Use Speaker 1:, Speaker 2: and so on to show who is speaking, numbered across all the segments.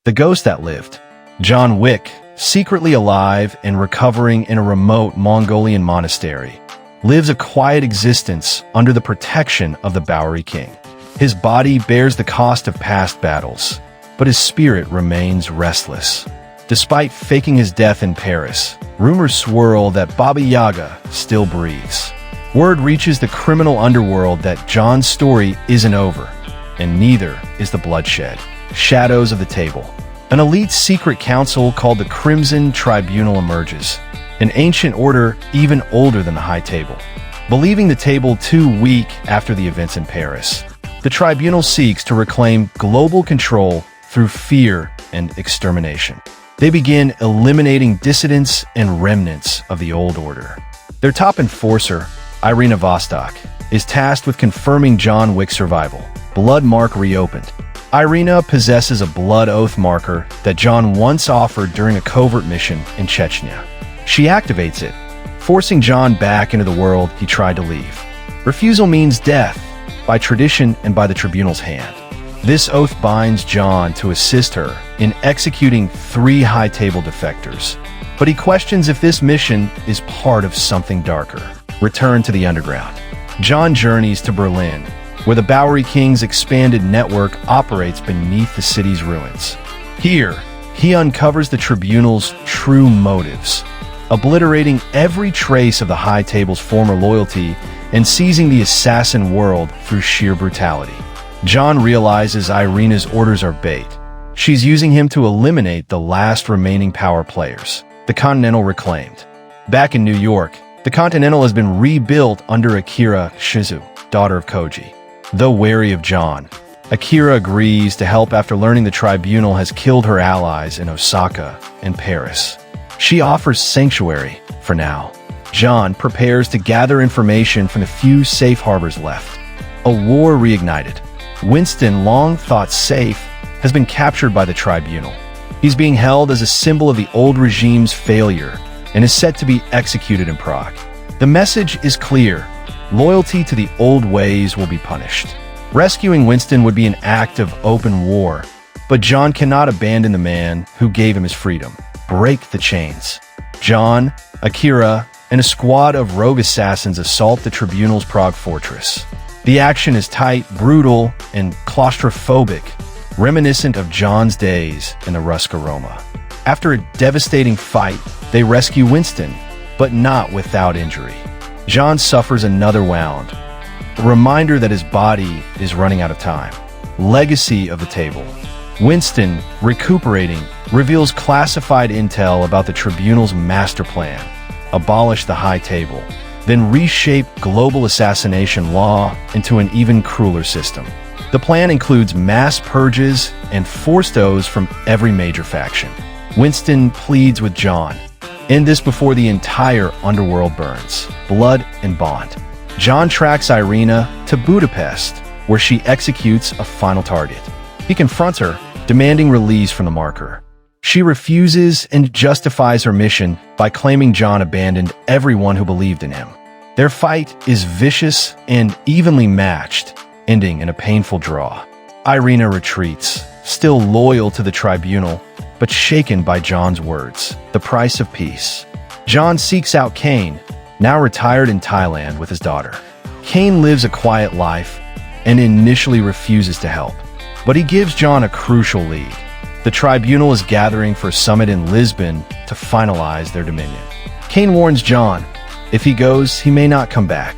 Speaker 1: the ghost that lived. John Wick, secretly alive and recovering in a remote Mongolian monastery, lives a quiet existence under the protection of the Bowery King. His body bears the cost of past battles, but his spirit remains restless. Despite faking his death in Paris, rumors swirl that Baba Yaga still breathes. Word reaches the criminal underworld that John's story isn't over, and neither is the bloodshed. Shadows of the table. An elite secret council called the Crimson Tribunal emerges, an ancient order even older than the High Table. Believing the table too weak after the events in Paris, the tribunal seeks to reclaim global control through fear and extermination. They begin eliminating dissidents and remnants of the old order. Their top enforcer, Irina Vostok, is tasked with confirming John Wick's survival. Blood mark reopened. Irina possesses a blood oath marker that John once offered during a covert mission in Chechnya. She activates it, forcing John back into the world he tried to leave. Refusal means death, by tradition and by the tribunal's hand. This oath binds John to assist her in executing 3 High Table defectors, but he questions if this mission is part of something darker. Return to the underground. John journeys to Berlin, where the Bowery King's expanded network operates beneath the city's ruins. Here, he uncovers the tribunal's true motives, obliterating every trace of the High Table's former loyalty and seizing the assassin world through sheer brutality. John realizes Irina's orders are bait. She's using him to eliminate the last remaining power players, the Continental reclaimed. Back in New York, the Continental has been rebuilt under Akira Shizu, daughter of Koji. Though wary of John, Akira agrees to help after learning the tribunal has killed her allies in Osaka and Paris. She offers sanctuary for now. John prepares to gather information from the few safe harbors left. A war reignited. Winston, long thought safe, has been captured by the tribunal. He's being held as a symbol of the old regime's failure and is set to be executed in Prague. The message is clear. Loyalty to the old ways will be punished. Rescuing Winston would be an act of open war, but John cannot abandon the man who gave him his freedom. Break the chains. John, Akira, and a squad of rogue assassins assault the tribunal's Prague fortress. The action is tight, brutal, and claustrophobic, reminiscent of John's days in the Ruska Roma. After a devastating fight, they rescue Winston, but not without injury. John suffers another wound, a reminder that his body is running out of time. Legacy of the Table. Winston, recuperating, reveals classified intel about the tribunal's master plan: abolish the High Table, then reshape global assassination law into an even crueler system. The plan includes mass purges and forced oaths from every major faction. Winston pleads with John, end this before the entire underworld burns. Blood and bond. John tracks Irina to Budapest, where she executes a final target. He confronts her, demanding release from the marker. She refuses and justifies her mission by claiming John abandoned everyone who believed in him. Their fight is vicious and evenly matched, ending in a painful draw. Irina retreats, still loyal to the tribunal, but shaken by John's words, the price of peace. John seeks out Kane, now retired in Thailand with his daughter. Kane lives a quiet life and initially refuses to help, but he gives John a crucial lead. The tribunal is gathering for a summit in Lisbon to finalize their dominion. Kane warns John, if he goes, he may not come back.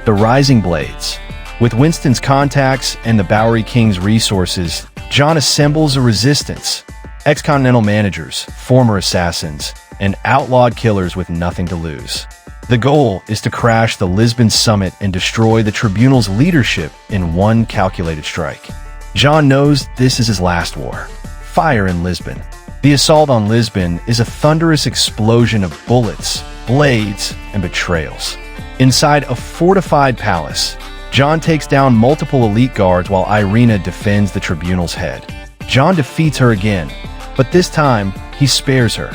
Speaker 1: The Rising Blades. With Winston's contacts and the Bowery King's resources, John assembles a resistance. Ex-Continental managers, former assassins, and outlawed killers with nothing to lose. The goal is to crash the Lisbon summit and destroy the tribunal's leadership in one calculated strike. John knows this is his last war. Fire in Lisbon. The assault on Lisbon is a thunderous explosion of bullets, blades, and betrayals. Inside a fortified palace, John takes down multiple elite guards while Irina defends the tribunal's head. John defeats her again, but this time he spares her.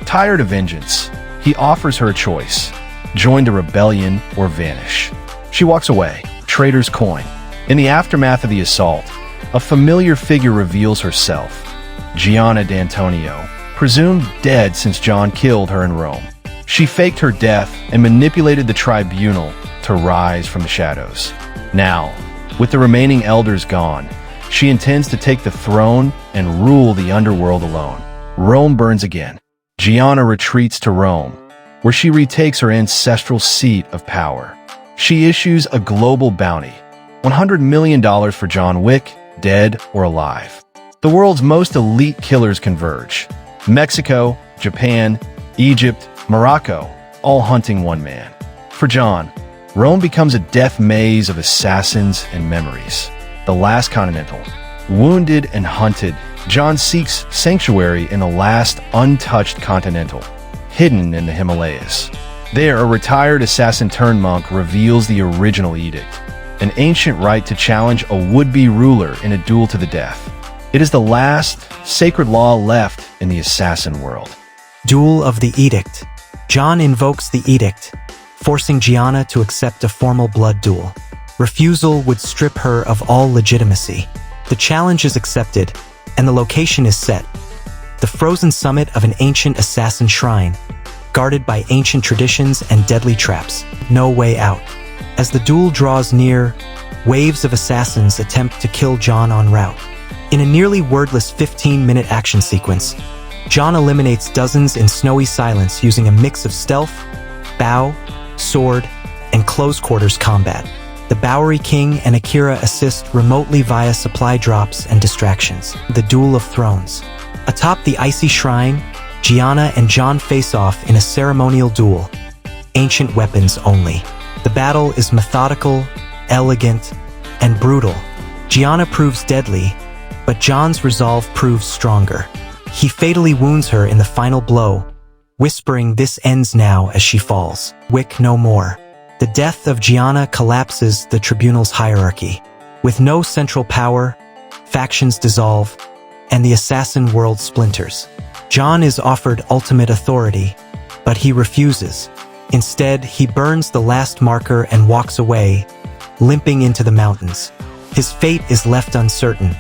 Speaker 1: Tired of vengeance, he offers her a choice: join the rebellion or vanish. She walks away, traitor's coin. In the aftermath of the assault, a familiar figure reveals herself. Giana D'Antonio, presumed dead since John killed her in Rome. She faked her death and manipulated the tribunal to rise from the shadows. Now, with the remaining elders gone, she intends to take the throne and rule the underworld alone. Rome burns again. Giana retreats to Rome, where she retakes her ancestral seat of power. She issues a global bounty, $100 million for John Wick, dead or alive. The world's most elite killers converge. Mexico, Japan, Egypt, Morocco, all hunting one man. For John, Rome becomes a death maze of assassins and memories. The last Continental. Wounded and hunted, John seeks sanctuary in the last untouched Continental, hidden in the Himalayas. There, a retired assassin-turned-monk reveals the original edict, an ancient right to challenge a would-be ruler in a duel to the death. It is the last sacred law left in the assassin world.
Speaker 2: Duel of the Edict. John invokes the edict, forcing Giana to accept a formal blood duel. Refusal would strip her of all legitimacy. The challenge is accepted, and the location is set. The frozen summit of an ancient assassin shrine, guarded by ancient traditions and deadly traps. No way out. As the duel draws near, waves of assassins attempt to kill John en route. In a nearly wordless 15-minute action sequence, John eliminates dozens in snowy silence using a mix of stealth, bow, sword, and close-quarters combat. The Bowery King and Akira assist remotely via supply drops and distractions. The Duel of Thrones. Atop the icy shrine, Giana and John face off in a ceremonial duel. Ancient weapons only. The battle is methodical, elegant, and brutal. Giana proves deadly, but John's resolve proves stronger. He fatally wounds her in the final blow, whispering, "This ends now," as she falls. Wick no more. The death of Giana collapses the tribunal's hierarchy. With no central power, factions dissolve, and the assassin world splinters. John is offered ultimate authority, but he refuses. Instead, he burns the last marker and walks away, limping into the mountains. His fate is left uncertain,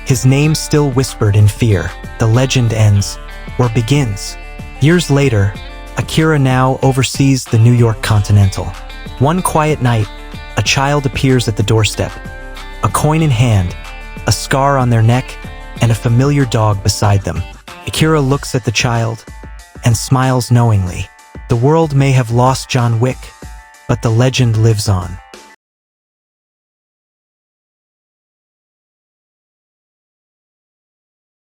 Speaker 2: his name still whispered in fear. The legend ends, or begins. Years later, Akira now oversees the New York Continental. One quiet night, a child appears at the doorstep. A coin in hand, a scar on their neck, and a familiar dog beside them. Akira looks at the child and smiles knowingly. The world may have lost John Wick, but the legend lives on.